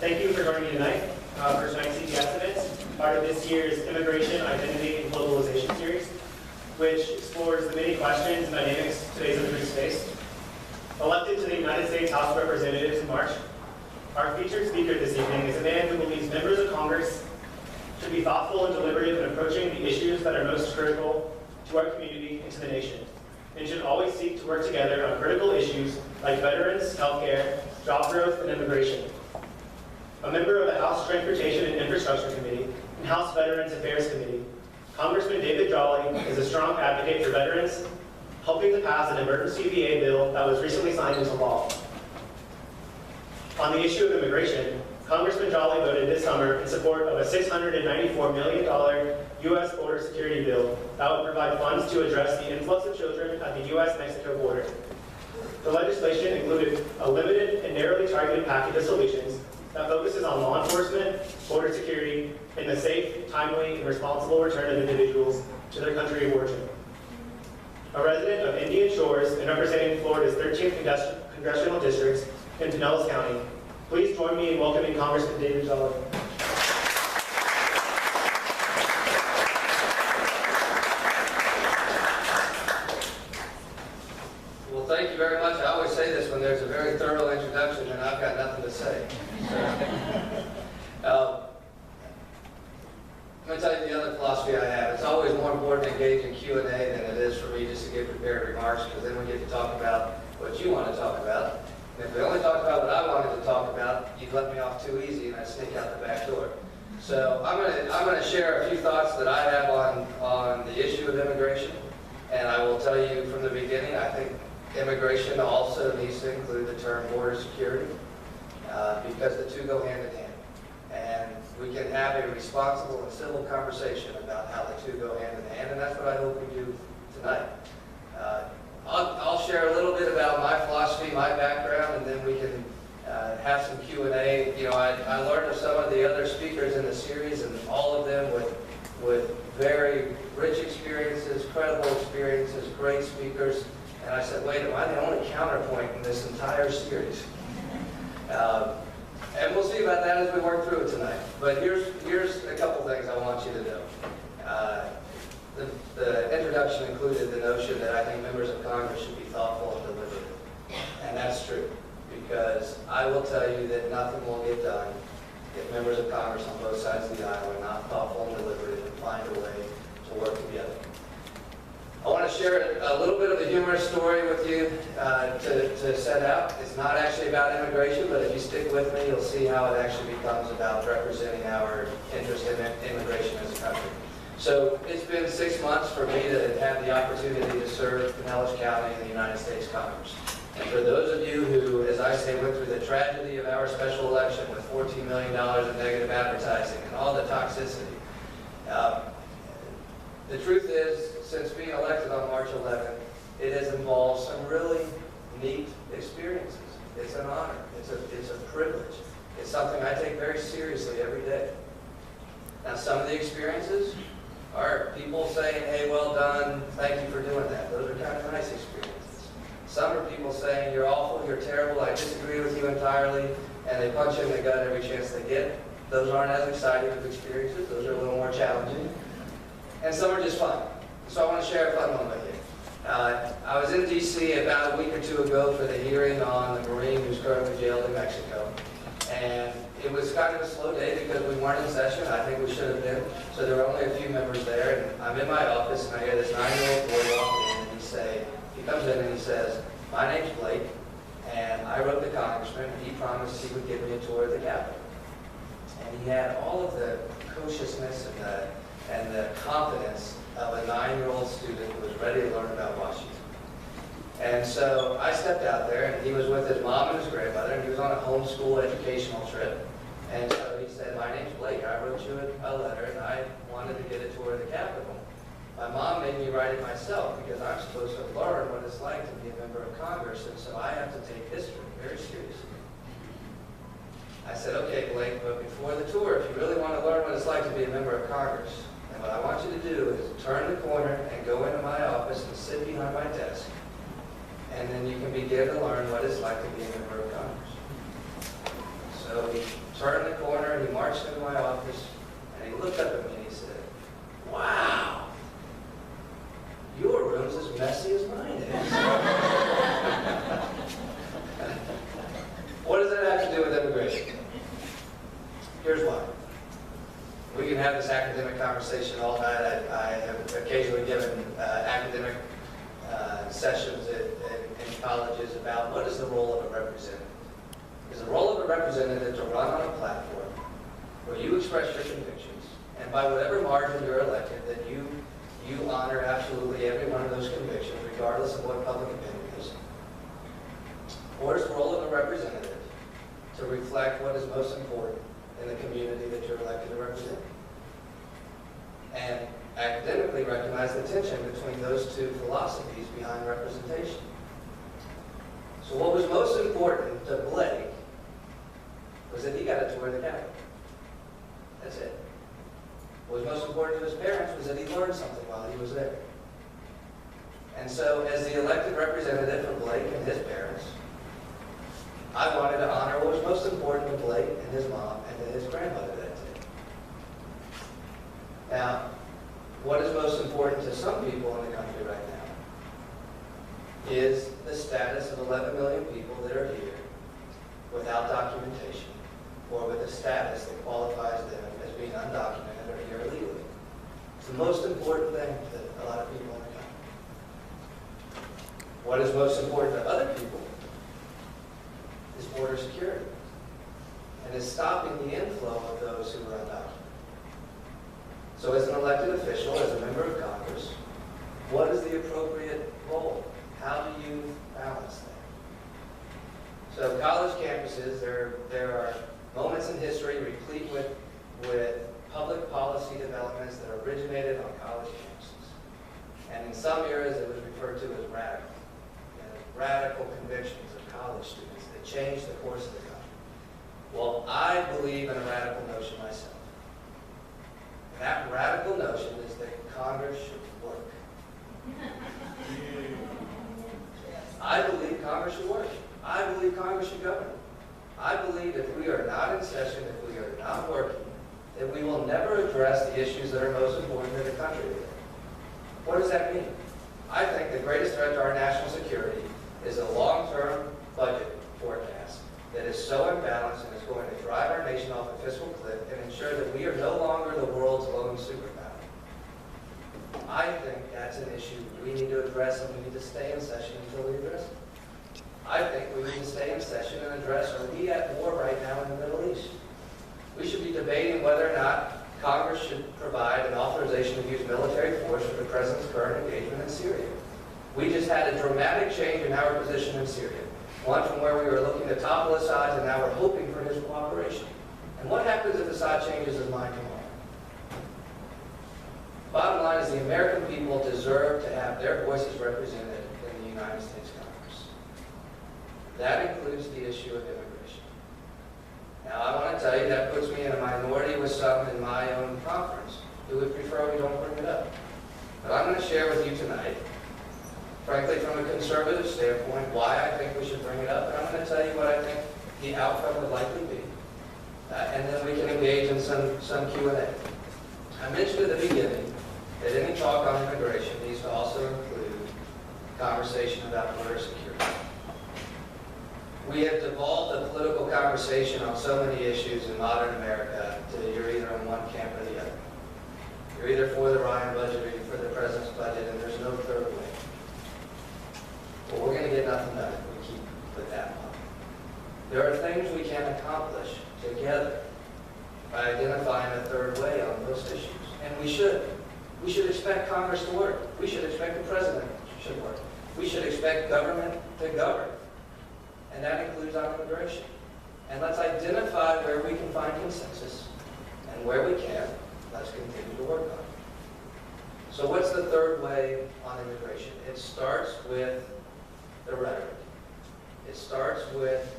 Thank you for joining me tonight for tonight's CGS event, part of this year's Immigration, Identity, and Globalization series, which explores the many questions and dynamics today's immigrants face. Elected to the United States House of Representatives in March, our featured speaker this evening is a man who believes members of Congress should be thoughtful and deliberative in approaching the issues that are most critical to our community and to the nation, and should always seek to work together on critical issues like veterans, healthcare, job growth, and immigration. A member of the House Transportation and Infrastructure Committee and House Veterans Affairs Committee, Congressman David Jolly is a strong advocate for veterans, helping to pass an emergency VA bill that was recently signed into law. On the issue of immigration, Congressman Jolly voted this summer in support of a $694 million U.S. border security bill that would provide funds to address the influx of children at the U.S.-Mexico border. The legislation included a limited and narrowly targeted package of solutions that focuses on law enforcement, border security, and the safe, timely, and responsible return of individuals to their country of origin. A resident of Indian Shores and representing Florida's 13th congressional districts in Pinellas County, please join me in welcoming Congressman David Jolly. Well, thank you very much. I always say this when there's a very thorough introduction and I've got nothing to say. Let me tell you the other philosophy I have. It's always more important to engage in Q&A than it is for me just to give prepared remarks, because then we get to talk about what you want to talk about. And if we only talked about what I wanted to talk about, you'd let me off too easy and I'd sneak out the back door. So I'm going to share a few thoughts that I have on the issue of immigration. And I will tell you from the beginning, I think immigration also needs to include the term border security, because the two go hand in hand. And we can have a responsible and civil conversation about how the two go hand in hand, and that's what I hope we do tonight. I'll share a little bit about my philosophy, my background, and then we can have some Q&A. You know, I learned of some of the other speakers in the series, and all of them with very rich experiences, credible experiences, great speakers. And I said, wait, am I the only counterpoint in this entire series? And we'll see about that as we work through it tonight. But here's a couple things I want you to know. The introduction included the notion that I think members of Congress should be thoughtful and deliberative. And that's true, because I will tell you that nothing will get done if members of Congress on both sides of the aisle are not thoughtful and deliberative and find a way to work together. I want to share a little bit of a humorous story with you to set out. It's not actually about immigration, but if you stick with me, you'll see how it actually becomes about representing our interest in immigration as a country. So it's been 6 months for me to have the opportunity to serve Pinellas County in the United States Congress. And for those of you who, as I say, went through the tragedy of our special election with $14 million of negative advertising and all the toxicity, the truth is, since being elected on March 11th, it has involved some really neat experiences. It's an honor. It's a privilege. It's something I take very seriously every day. Now, some of the experiences are people saying, hey, well done, thank you for doing that. Those are kind of nice experiences. Some are people saying, you're awful, you're terrible, I disagree with you entirely, and they punch you in the gut every chance they get. Those aren't as exciting of experiences. Those are a little more challenging. And some are just fun. So I want to share a fun one with you. I was in D.C. about a week or two ago for the hearing on the Marine who's currently jailed in Mexico. And it was kind of a slow day because we weren't in session. I think we should have been. So there were only a few members there. And I'm in my office and I hear this 9-year-old boy walk in and he comes in and he says, my name's Blake, and I wrote the congressman, and he promised he would give me a tour of the Capitol. And he had all of the precociousness and the confidence of a 9-year-old student who was ready to learn about Washington. And so I stepped out there, and he was with his mom and his grandmother, and he was on a homeschool educational trip. And so he said, my name's Blake, I wrote you a letter, and I wanted to get a tour of the Capitol. My mom made me write it myself, because I'm supposed to learn what it's like to be a member of Congress, and so I have to take history very seriously. I said, okay, Blake, but before the tour, if you really want to learn what it's like to be a member of Congress, and what I want you to do is turn the corner and go into my office and sit behind my desk, and then you can begin to learn what it's like to be a member of Congress. So he turned the corner and he marched into my office and he looked up at me and he said, "Wow, your room's as messy as mine is." What does that have to do with immigration? Here's why. We can have this academic conversation all night. I have occasionally given academic sessions in colleges about what is the role of a representative. Is the role of a representative to run on a platform where you express your convictions, and by whatever margin you're elected, that you honor absolutely every one of those convictions, regardless of what public opinion is? Or is the role of a representative to reflect what is most important in the community that you're elected to represent? And academically recognize the tension between those two philosophies behind representation. So what was most important to Blake was that he got a tour of the Capitol. That's it. What was most important to his parents was that he learned something while he was there. And so as the elected representative for Blake and his parents, I wanted to honor what was most important to Blake and his mom and to his grandmother that day. Now, what is most important to some people in the country right now is the status of 11 million people that are here without documentation, or with a status that qualifies them as being undocumented or here illegally. It's the most important thing to a lot of people in the country. What is most important to other people is border security, and is stopping the inflow of those who are undocumented. So as an elected official, as a member of Congress, what is the appropriate role? How do you balance that? So college campuses, there are moments in history replete with public policy developments that originated on college campuses. And in some areas it was referred to as radical. Radical convictions of college students that changed the course of the country. Well, I believe in a radical notion myself. And that radical notion is that Congress should work. I believe Congress should work. I believe Congress should govern. I believe if we are not in session, if we are not working, that we will never address the issues that are most important to the country today. What does that mean? I think the greatest threat to our national security is a long-term budget forecast that is so imbalanced and is going to drive our nation off a fiscal cliff and ensure that we are no longer the world's lone superpower. I think that's an issue we need to address, and we need to stay in session until we address it. I think we need to stay in session and address, are we at war right now in the Middle East? We should be debating whether or not Congress should provide an authorization to use military force for the President's current engagement in Syria. We just had a dramatic change in our position in Syria. One from where we were looking to topple Assad, and now we're hoping for his cooperation. And what happens if Assad changes his mind tomorrow? Bottom line is the American people deserve to have their voices represented in the United States Congress. That includes the issue of immigration. Now, I want to tell you that puts me in a minority with some in my own conference who would prefer we don't bring it up. But I'm going to share with you tonight, frankly, from a conservative standpoint, why I think we should bring it up. And I'm going to tell you what I think the outcome would likely be. And then we can engage in some Q&A. I mentioned at the beginning that any talk on immigration needs to also include conversation about border security. We have devolved the political conversation on so many issues in modern America to you're either on one camp or the other. You're either for the Ryan budget or you're for the President's budget, and there's no third way. Well, we're going to get nothing done if we keep with that model. There are things we can accomplish together by identifying a third way on those issues. And we should. We should expect Congress to work. We should expect the President should work. We should expect government to govern. And that includes on immigration. And let's identify where we can find consensus, and where we can, let's continue to work on it. So what's the third way on immigration? It starts with the rhetoric. It starts with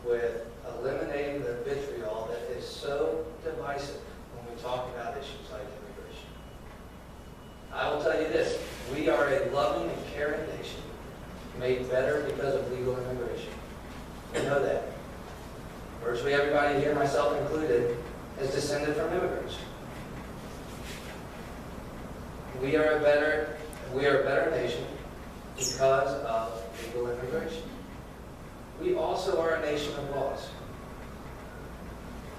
eliminating the vitriol that is so divisive when we talk about issues like immigration. I will tell you this, we are a loving and caring nation made better because of legal immigration. We know that. virtually everybody here, myself included, is descended from immigrants. We are a better nation because of legal immigration. We also are a nation of laws.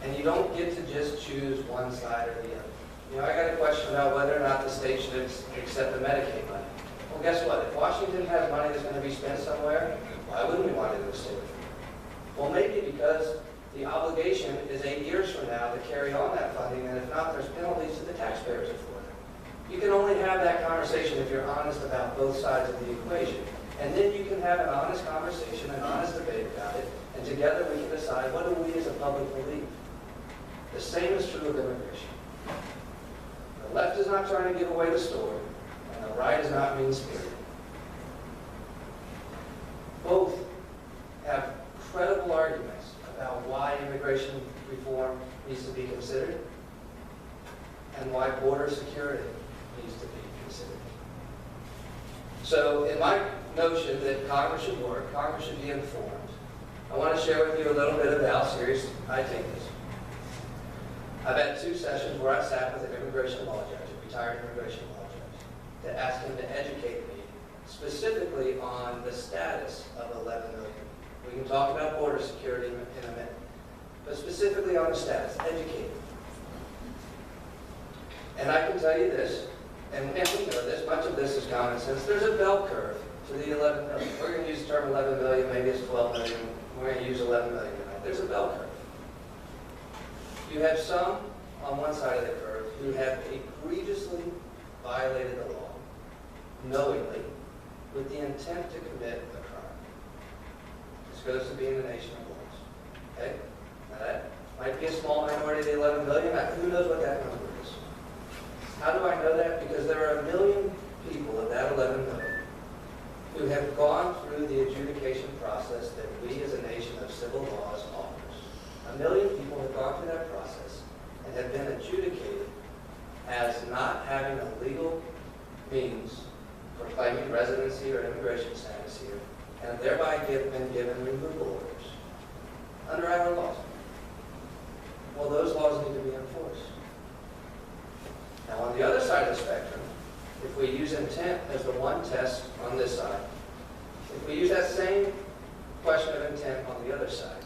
And you don't get to just choose one side or the other. You know, I got a question about whether or not the state should accept the Medicaid money. Well, guess what? If Washington has money that's going to be spent somewhere, why wouldn't we want it in the state? Well, maybe because the obligation is 8 years from now to carry on that funding, and if not, there's penalties to the taxpayers of Florida. You can only have that conversation if you're honest about both sides of the equation. And then you can have an honest conversation, an honest debate about it, and together we can decide what do we as a public believe. The same is true of immigration. The left is not trying to give away the story, and the right is not mean-spirited. Both have credible arguments about why immigration reform needs to be considered and why border security needs to be considered. So in my notion that Congress should work, Congress should be informed, I want to share with you a little bit about how serious I take this. I've had 2 sessions where I sat with an immigration law judge, a retired immigration law judge, to ask him to educate me specifically on the status of 11 million. We can talk about border security in a minute, but specifically on the status, educate me. And I can tell you this, and we know this, much of this is common sense, there's a bell curve to the 11 million. We're going to use the term 11 million, maybe it's 12 million, we're going to use 11 million tonight. There's a bell curve. You have some on one side of the curve who have egregiously violated the law, knowingly, with the intent to commit a crime. This goes to being a nation of laws. Okay? Now that might be a small minority of the 11 million. Who knows what that number is? How do I know that? Because there are 1 million people of that 11 million who have gone through the adjudication process that we as a nation of civil laws offers. 1 million people have gone through that process and have been adjudicated as not having a legal means for claiming residency or immigration status here, and have thereby been given removal orders under our laws. Well, those laws need to be enforced. Now, on the other side of the spectrum, if we use intent as the one test on this side, if we use that same question of intent on the other side,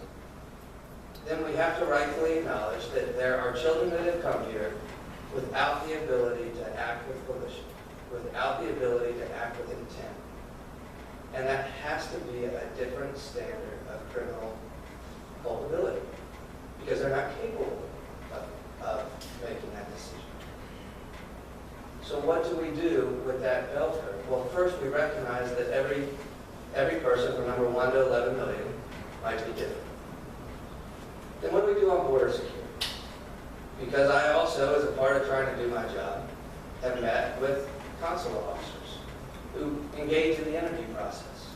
then we have to rightfully acknowledge that there are children that have come here without the ability to act with volition, without the ability to act with intent. And that has to be a different standard of criminal culpability, because they're not capable of making that decision. So what do we do with that bell curve? Well, first we recognize that every person from number 1 to 11 million might be different. Then what do we do on border security? Because I also, as a part of trying to do my job, have met with consular officers who engage in the interview process.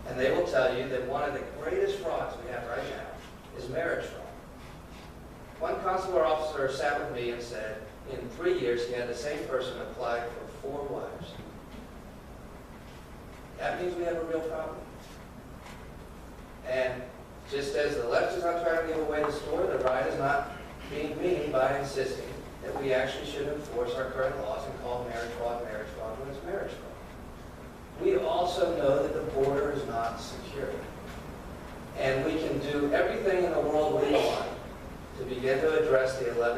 And they will tell you that one of the greatest frauds we have right now is marriage fraud. One consular officer sat with me and said, in 3 years, he had the same person apply for 4 wives. That means we have a real problem. And just as the left is not trying to give away the story, the right is not being mean by insisting that we actually should enforce our current laws and call marriage fraud when it's marriage fraud. We also know that the border is not secure. And we can do everything in the world we want to begin to address the 11